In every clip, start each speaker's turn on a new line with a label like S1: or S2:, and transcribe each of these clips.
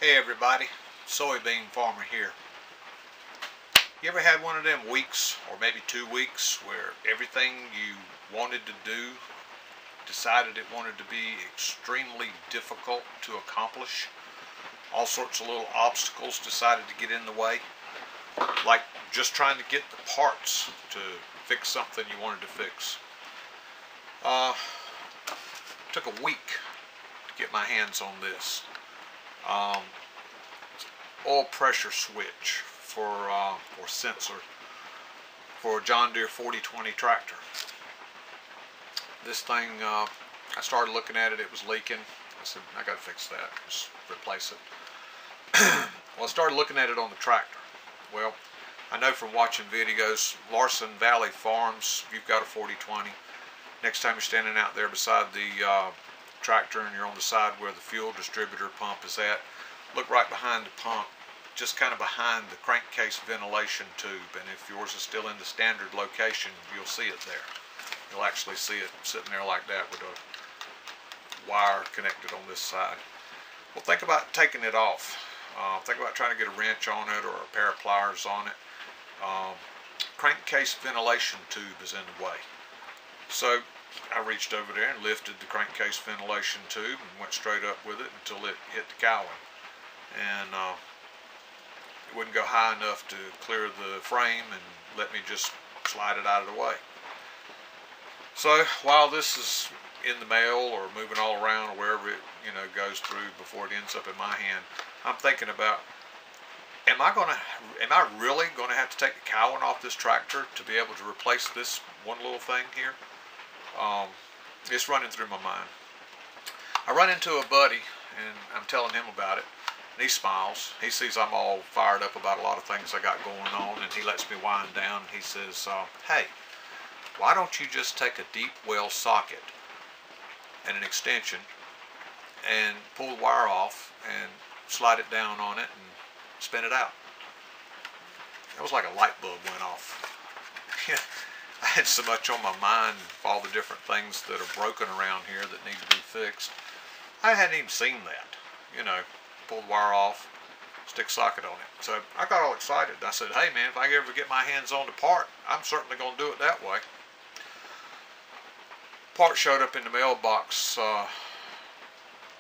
S1: Hey everybody, Soybean Farmer here. You ever had one of them weeks, or maybe 2 weeks, where everything you wanted to do decided it wanted to be extremely difficult to accomplish? All sorts of little obstacles decided to get in the way, like just trying to get the parts to fix something you wanted to fix. Took a week to get my hands on this. Oil pressure switch or sensor for a John Deere 4020 tractor. This thing, I started looking at it, it was leaking. I said, I gotta fix that, just replace it. Well, I started looking at it on the tractor. Well, I know from watching videos, Larson Valley Farms, you've got a 4020. Next time you're standing out there beside the tractor and you're on the side where the fuel distributor pump is at, look right behind the pump, just kind of behind the crankcase ventilation tube, and if yours is still in the standard location, you'll see it there. You'll actually see it sitting there like that with a wire connected on this side. Well, think about taking it off. Think about trying to get a wrench on it or a pair of pliers on it. Crankcase ventilation tube is in the way. So I reached over there and lifted the crankcase ventilation tube and went straight up with it until it hit the cowling. And it wouldn't go high enough to clear the frame and let me just slide it out of the way. So while this is in the mail or moving all around or wherever it goes through before it ends up in my hand, I'm thinking about, am I really going to have to take the cowling off this tractor to be able to replace this one little thing here? It's running through my mind. I run into a buddy and I'm telling him about it, and he smiles. He sees I'm all fired up about a lot of things I got going on, and he lets me wind down. He says, hey, why don't you just take a deep well socket and an extension and pull the wire off and slide it down on it and spin it out? It was like a light bulb went off. I had so much on my mind of all the different things that are broken around here that need to be fixed. I hadn't even seen that. Pull the wire off, stick a socket on it. So I got all excited. I said, hey man, if I ever get my hands on the part, I'm certainly going to do it that way. Part showed up in the mailbox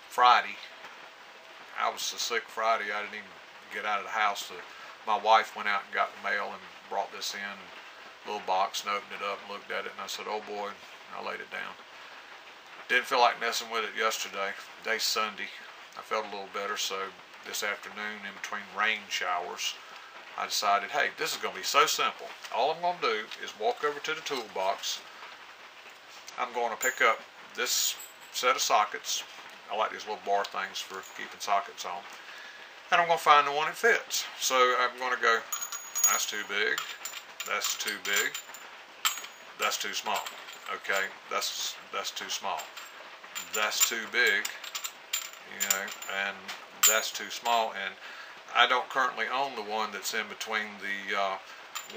S1: Friday. I was so sick Friday I didn't even get out of the house. My wife went out and got the mail and brought this in, a little box, and opened it up and looked at it, and I said, oh boy, and I laid it down. Didn't feel like messing with it yesterday. Today's Sunday. I felt a little better, so this afternoon, in between rain showers, I decided, hey, this is going to be so simple. All I'm going to do is walk over to the toolbox. I'm going to pick up this set of sockets. I like these little bar things for keeping sockets on. And I'm going to find the one that fits. So I'm going to go, that's too big, that's too big, that's too small. Okay, that's too small. That's too big, and that's too small. And I don't currently own the one that's in between the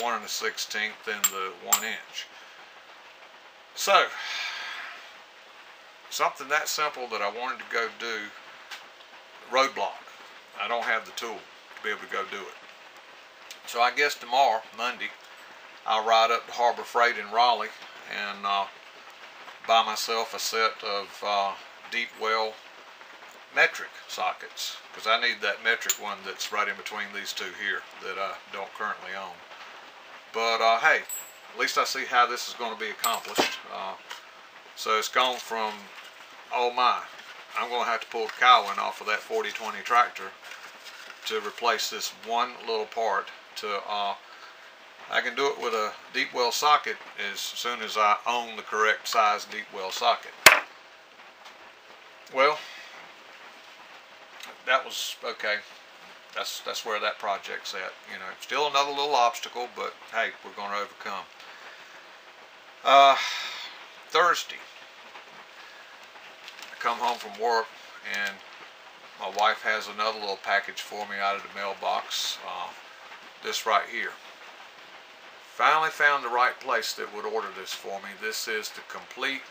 S1: 1 1/16 and the 1 inch. So, something that simple that I wanted to go do, roadblock. I don't have the tool to be able to go do it. So I guess tomorrow, Monday, I'll ride up to Harbor Freight in Raleigh and buy myself a set of deep well metric sockets, because I need that metric one that's right in between these two here that I don't currently own. But hey, at least I see how this is going to be accomplished. So it's gone from, oh my, I'm going to have to pull the cowling off of that 4020 tractor to replace this one little part, to I can do it with a deep well socket as soon as I own the correct size deep well socket. Well, that was okay. That's where that project's at. Still another little obstacle, but hey, we're going to overcome. Thursday, I come home from work and my wife has another little package for me out of the mailbox. This right here. Finally found the right place that would order this for me. This is the complete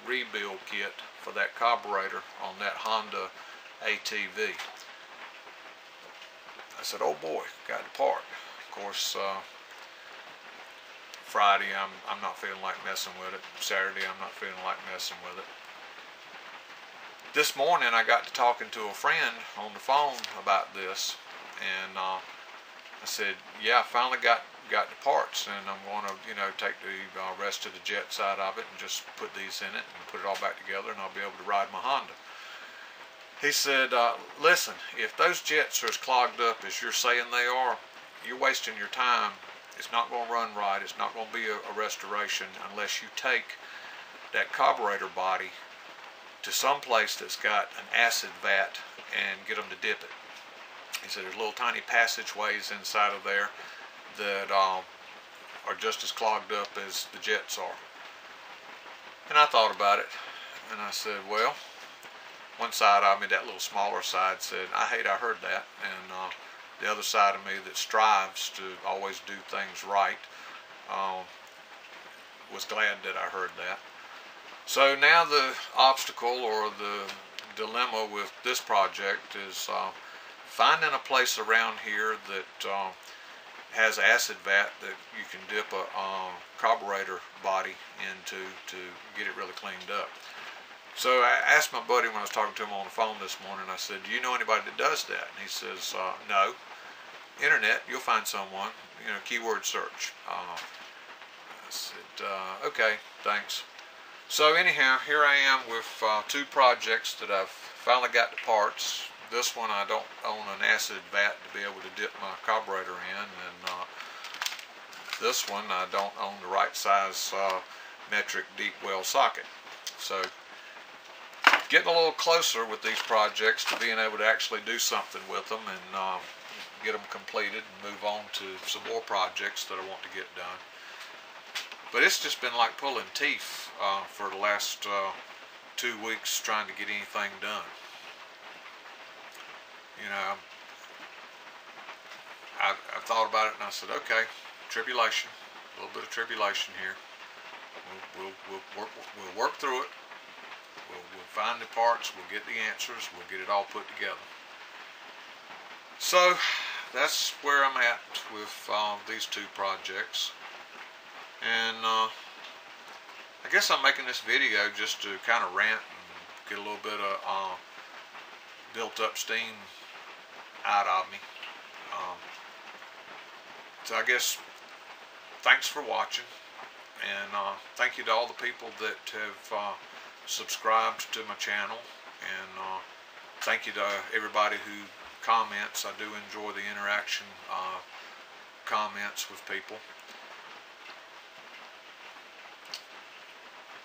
S1: rebuild kit for that carburetor on that Honda ATV. I said, oh boy, got to part. Of course, Friday I'm not feeling like messing with it. Saturday I'm not feeling like messing with it. This morning I got to talking to a friend on the phone about this, and I said, yeah, I finally got the parts, and I'm going to, take the rest of the jet side of it and just put these in it and put it all back together, and I'll be able to ride my Honda. He said, listen, if those jets are as clogged up as you're saying they are, you're wasting your time. It's not going to run right. It's not going to be a restoration unless you take that carburetor body to some place that's got an acid vat and get them to dip it. He said there's little tiny passageways inside of there that are just as clogged up as the jets are. And I thought about it, and I said, well, one side of me, that little smaller side, said, I heard that, and the other side of me that strives to always do things right was glad that I heard that. So now the obstacle or the dilemma with this project is finding a place around here that has acid vat that you can dip a carburetor body into to get it really cleaned up. So I asked my buddy when I was talking to him on the phone this morning, I said, do you know anybody that does that? And he says, no. Internet, you'll find someone, keyword search. I said, okay, thanks. So anyhow, here I am with two projects that I've finally got the parts. This one I don't own an acid vat to be able to dip my carburetor in, and this one I don't own the right size metric deep well socket. So getting a little closer with these projects to being able to actually do something with them and get them completed and move on to some more projects that I want to get done. But it's just been like pulling teeth for the last 2 weeks trying to get anything done. I've thought about it and I said, okay, tribulation, a little bit of tribulation here. We'll work through it. We'll find the parts, we'll get the answers, we'll get it all put together. So that's where I'm at with these two projects. And I guess I'm making this video just to kind of rant and get a little bit of built up steam out of me. So I guess thanks for watching, and thank you to all the people that have subscribed to my channel, and thank you to everybody who comments. I do enjoy the interaction comments with people.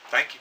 S1: Thank you.